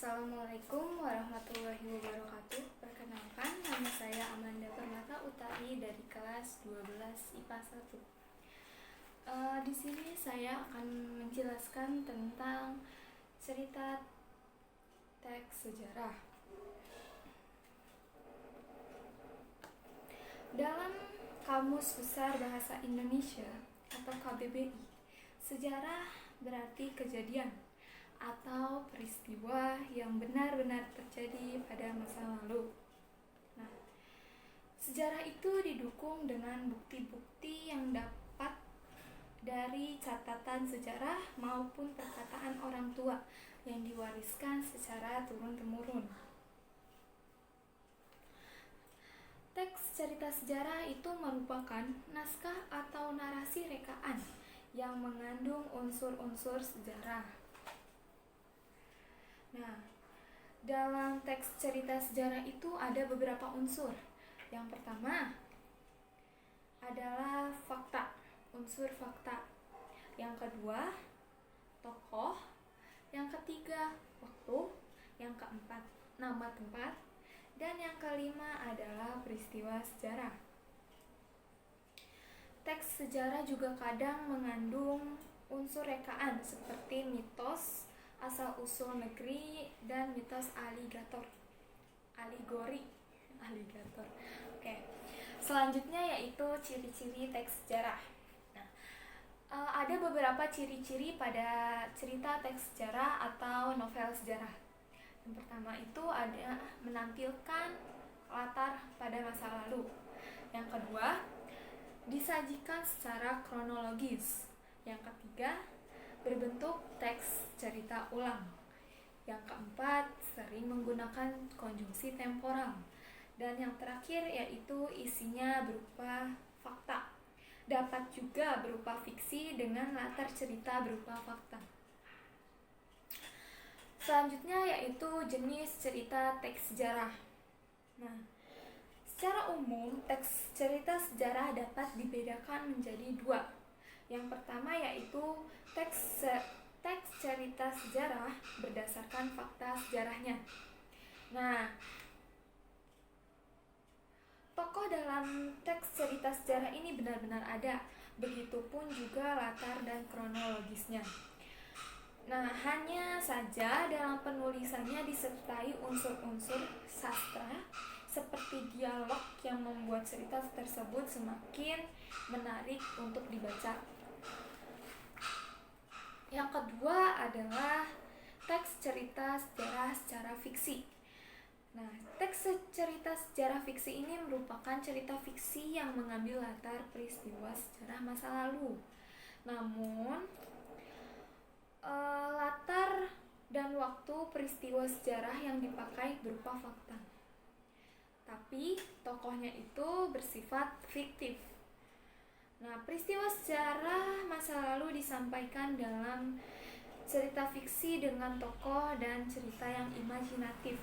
Assalamualaikum warahmatullahi wabarakatuh. Perkenalkan, nama saya Amanda Permata Utari dari kelas 12 IPA 1. Di sini saya akan menjelaskan tentang cerita teks sejarah. Dalam Kamus Besar Bahasa Indonesia atau KBBI, sejarah berarti kejadian atau peristiwa yang benar-benar terjadi pada masa lalu. Nah, sejarah itu didukung dengan bukti-bukti yang dapat dari catatan sejarah maupun perkataan orang tua yang diwariskan secara turun-temurun. Teks cerita sejarah itu merupakan naskah atau narasi rekaan yang mengandung unsur-unsur sejarah. Nah, dalam teks cerita sejarah itu ada beberapa unsur. Yang pertama adalah fakta, unsur fakta. Yang kedua, tokoh. Yang ketiga, waktu. Yang keempat, nama tempat. Dan yang kelima adalah peristiwa sejarah. Teks sejarah juga kadang mengandung unsur rekaan seperti mitos, asal-usul negeri, dan mitos aligori. Oke. Selanjutnya yaitu ciri-ciri teks sejarah. Nah, ada beberapa ciri-ciri pada cerita teks sejarah atau novel sejarah. Yang pertama itu ada menampilkan latar pada masa lalu. Yang kedua, disajikan secara kronologis. Yang ketiga, berbentuk teks cerita ulang. Yang keempat, sering menggunakan konjungsi temporal. Dan yang terakhir yaitu isinya berupa fakta. Dapat juga berupa fiksi dengan latar cerita berupa fakta. Selanjutnya yaitu jenis cerita teks sejarah. Nah, secara umum teks cerita sejarah dapat dibedakan menjadi dua. Yang pertama yaitu teks cerita sejarah berdasarkan fakta sejarahnya. Nah, tokoh dalam teks cerita sejarah ini benar-benar ada, begitupun juga latar dan kronologisnya. Nah, hanya saja dalam penulisannya disertai unsur-unsur sastra seperti dialog yang membuat cerita tersebut semakin menarik untuk dibaca. Yang kedua adalah teks cerita sejarah secara fiksi. Nah, teks cerita sejarah fiksi ini merupakan cerita fiksi yang mengambil latar peristiwa sejarah masa lalu. Namun, latar dan waktu peristiwa sejarah yang dipakai berupa fakta. Tapi, tokohnya itu bersifat fiktif. Nah, peristiwa sejarah masa lalu disampaikan dalam cerita fiksi dengan tokoh dan cerita yang imajinatif.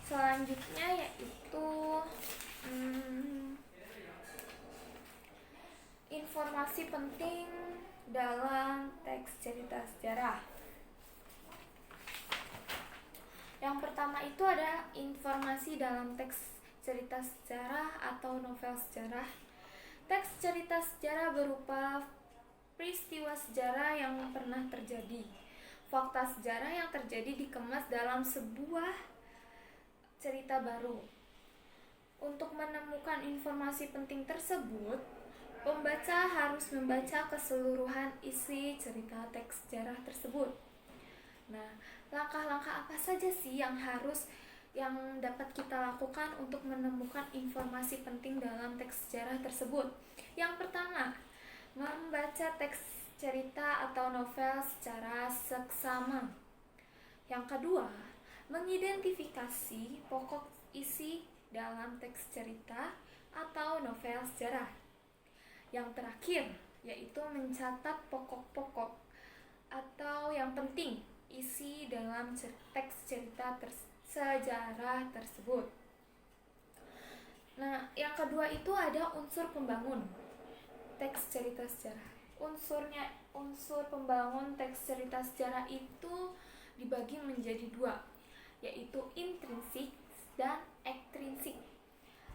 Selanjutnya yaitu informasi penting dalam teks cerita sejarah. Yang pertama itu ada informasi dalam teks cerita sejarah atau novel sejarah. Teks cerita sejarah berupa peristiwa sejarah yang pernah terjadi. Fakta sejarah yang terjadi dikemas dalam sebuah cerita baru. Untuk menemukan informasi penting tersebut, pembaca harus membaca keseluruhan isi cerita teks sejarah tersebut. Nah, langkah-langkah apa saja sih yang dapat kita lakukan untuk menemukan informasi penting dalam teks sejarah tersebut? Yang pertama, membaca teks cerita atau novel secara seksama. Yang kedua, mengidentifikasi pokok isi dalam teks cerita atau novel sejarah. Yang terakhir, yaitu mencatat pokok-pokok atau yang penting isi dalam teks cerita sejarah tersebut. Nah, yang kedua itu ada unsur pembangun teks cerita sejarah. Unsur pembangun teks cerita sejarah itu dibagi menjadi dua, yaitu intrinsik dan ekstrinsik.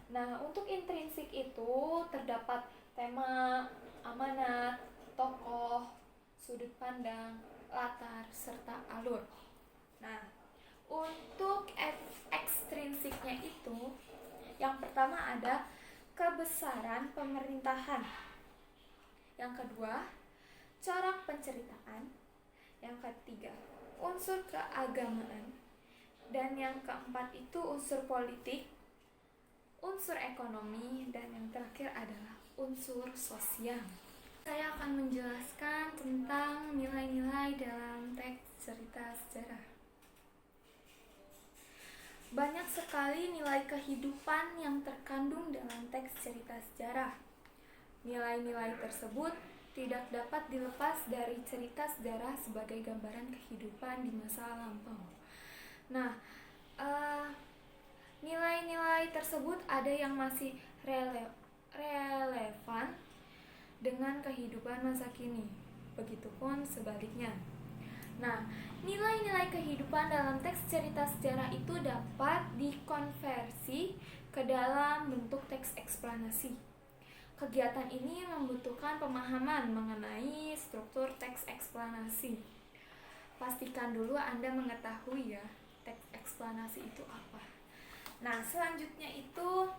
Nah, untuk intrinsik itu terdapat tema, amanat, tokoh, sudut pandang, latar, serta alur. Nah, untuk ekstrinsiknya itu, yang pertama ada kebesaran pemerintahan. Yang kedua, corak penceritaan. Yang ketiga, unsur keagamaan. Dan yang keempat itu unsur politik, unsur ekonomi, dan yang terakhir adalah unsur sosial. Saya akan menjelaskan tentang nilai-nilai dalam teks cerita sejarah. Banyak sekali nilai kehidupan yang terkandung dalam teks cerita sejarah. Nilai-nilai tersebut tidak dapat dilepas dari cerita sejarah sebagai gambaran kehidupan di masa lampau. Nah, nilai-nilai tersebut ada yang masih relevan dengan kehidupan masa kini, begitupun sebaliknya. Nah, nilai-nilai kehidupan dalam teks cerita sejarah itu dapat dikonversi ke dalam bentuk teks eksplanasi. Kegiatan ini membutuhkan pemahaman mengenai struktur teks eksplanasi. Pastikan dulu Anda mengetahui ya, teks eksplanasi itu apa. Nah, selanjutnya itu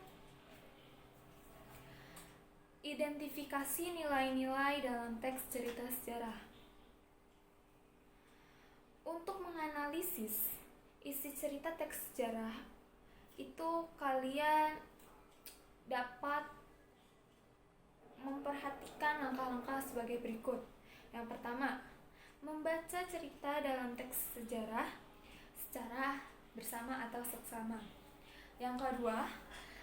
identifikasi nilai-nilai dalam teks cerita sejarah. Untuk menganalisis isi cerita teks sejarah itu kalian dapat memperhatikan langkah-langkah sebagai berikut. Yang pertama, membaca cerita dalam teks sejarah secara bersama atau seksama. Yang kedua,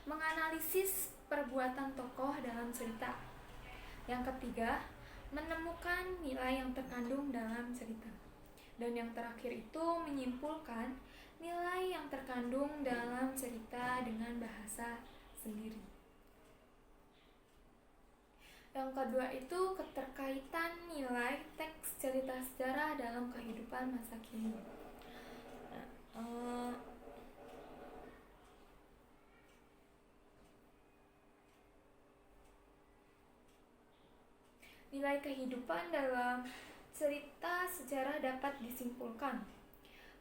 menganalisis perbuatan tokoh dalam cerita. Yang ketiga, menemukan nilai yang terkandung dalam cerita. Dan yang terakhir itu menyimpulkan nilai yang terkandung dalam cerita dengan bahasa sendiri. Yang kedua itu keterkaitan nilai teks cerita sejarah dalam kehidupan masa kini. Nilai kehidupan dalam cerita sejarah dapat disimpulkan.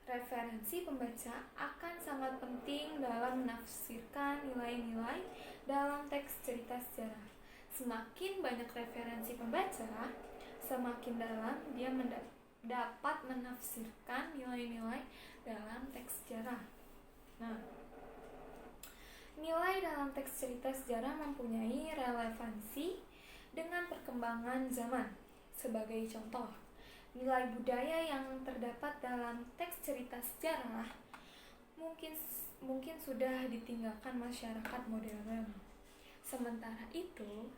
Referensi pembaca akan sangat penting dalam menafsirkan nilai-nilai dalam teks cerita sejarah. Semakin banyak referensi pembaca, semakin dalam dia dapat menafsirkan nilai-nilai dalam teks sejarah. Nah, nilai dalam teks cerita sejarah mempunyai relevansi dengan perkembangan zaman. Sebagai contoh, nilai budaya yang terdapat dalam teks cerita sejarah mungkin sudah ditinggalkan masyarakat modern. Sementara itu,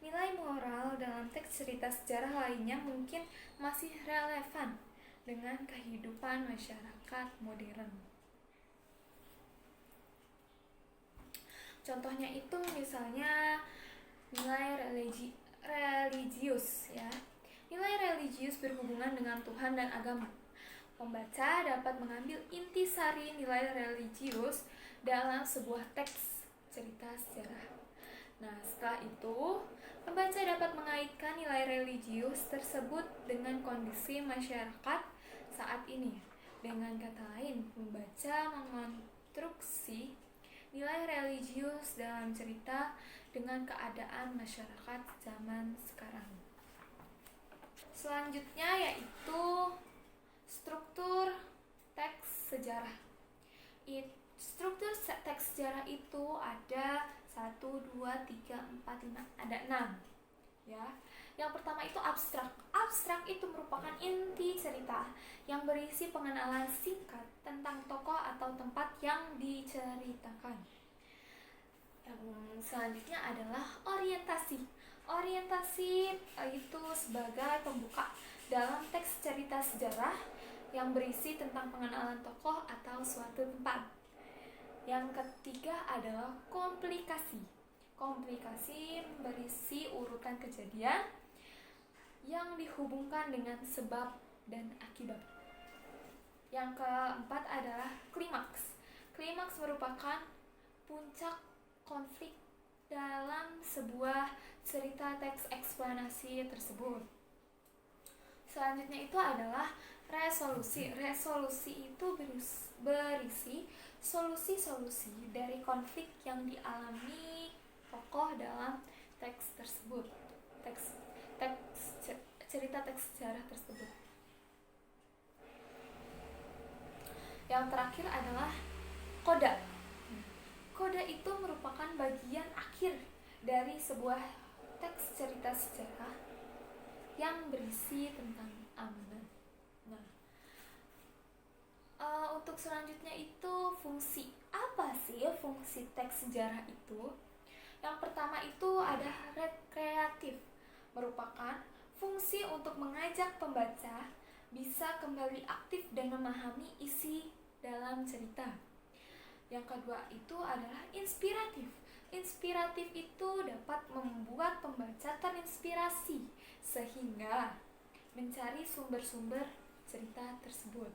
nilai moral dalam teks cerita sejarah lainnya mungkin masih relevan dengan kehidupan masyarakat modern. Contohnya itu misalnya nilai religius ya. Nilai religius berhubungan dengan Tuhan dan agama. Pembaca dapat mengambil intisari nilai religius dalam sebuah teks cerita sejarah. Nah, setelah itu, pembaca dapat mengaitkan nilai religius tersebut dengan kondisi masyarakat saat ini. Dengan kata lain, pembaca mengonstruksi nilai religius dalam cerita dengan keadaan masyarakat zaman sekarang. Selanjutnya yaitu struktur teks sejarah. Struktur teks sejarah itu ada 1, 2, 3, 4, 5, ada 6 ya. Yang pertama itu abstrak. Abstrak itu merupakan inti cerita yang berisi pengenalan singkat tentang tokoh atau tempat yang diceritakan. Yang selanjutnya adalah orientasi. Orientasi itu sebagai pembuka dalam teks cerita sejarah yang berisi tentang pengenalan tokoh atau suatu tempat. Yang ketiga adalah komplikasi. Komplikasi berisi urutan kejadian yang dihubungkan dengan sebab dan akibat. Yang keempat adalah klimaks. Klimaks merupakan puncak konflik dalam sebuah cerita teks eksplanasi tersebut. Selanjutnya itu adalah resolusi. Resolusi itu berisi solusi-solusi dari konflik yang dialami tokoh dalam teks tersebut. Cerita teks sejarah tersebut. Yang terakhir adalah koda. Koda itu merupakan bagian akhir dari sebuah teks cerita sejarah yang berisi tentang amanah. Nah, untuk selanjutnya itu fungsi. Apa sih fungsi teks sejarah itu? Yang pertama itu ada rekreatif, merupakan fungsi untuk mengajak pembaca bisa kembali aktif dan memahami isi dalam cerita. Yang kedua itu adalah inspiratif. Inspiratif itu dapat membuat pembaca terinspirasi sehingga mencari sumber-sumber cerita tersebut.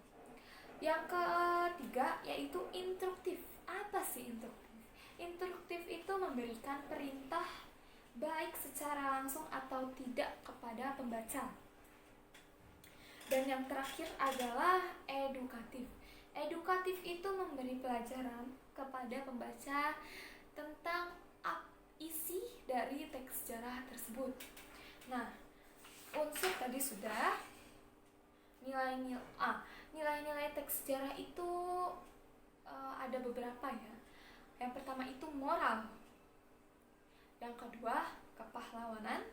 Yang ketiga yaitu instruktif. Apa sih instruktif? Instruktif itu memberikan perintah baik secara langsung atau tidak kepada pembaca. Dan yang terakhir adalah edukatif. Edukatif itu memberi pelajaran kepada pembaca tentang isi dari teks sejarah tersebut. Nah, unsur tadi sudah. Nilai-nilai teks sejarah itu ada beberapa ya. Yang pertama itu moral. Yang kedua, kepahlawanan.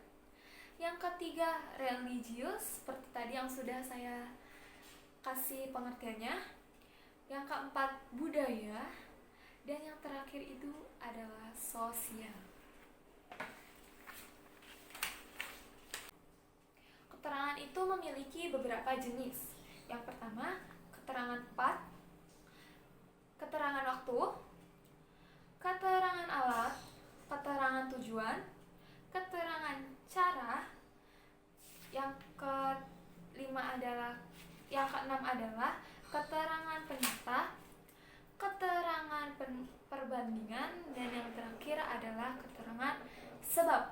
Yang ketiga, religius, seperti tadi yang sudah saya kasih pengertiannya. Yang keempat, budaya. Dan yang terakhir itu adalah sosial. Keterangan itu memiliki beberapa jenis. Yang pertama, keterangan tempat, keterangan waktu, keterangan alat, keterangan tujuan, keterangan cara. Yang keenam adalah keterangan penyata, keterangan perbandingan, dan yang terakhir adalah keterangan sebab.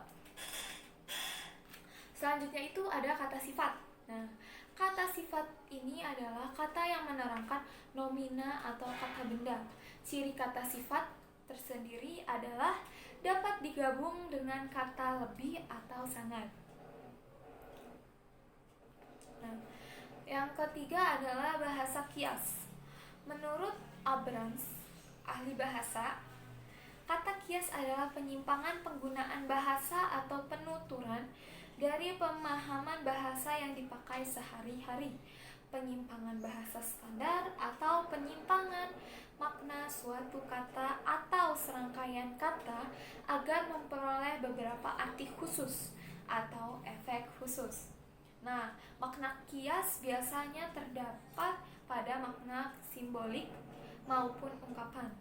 Selanjutnya itu ada kata sifat. Nah, kata sifat ini adalah kata yang menerangkan nomina atau kata benda. Ciri kata sifat tersendiri adalah dapat digabung dengan kata lebih atau sangat. Nah, yang ketiga adalah bahasa kias. Menurut Abrams, ahli bahasa, kata kias adalah penyimpangan penggunaan bahasa atau penuturan dari pemahaman bahasa yang dipakai sehari-hari, penyimpangan bahasa standar atau penyimpangan makna suatu kata atau serangkaian kata agar memperoleh beberapa arti khusus atau efek khusus. Nah, makna kias biasanya terdapat pada makna simbolik maupun ungkapan.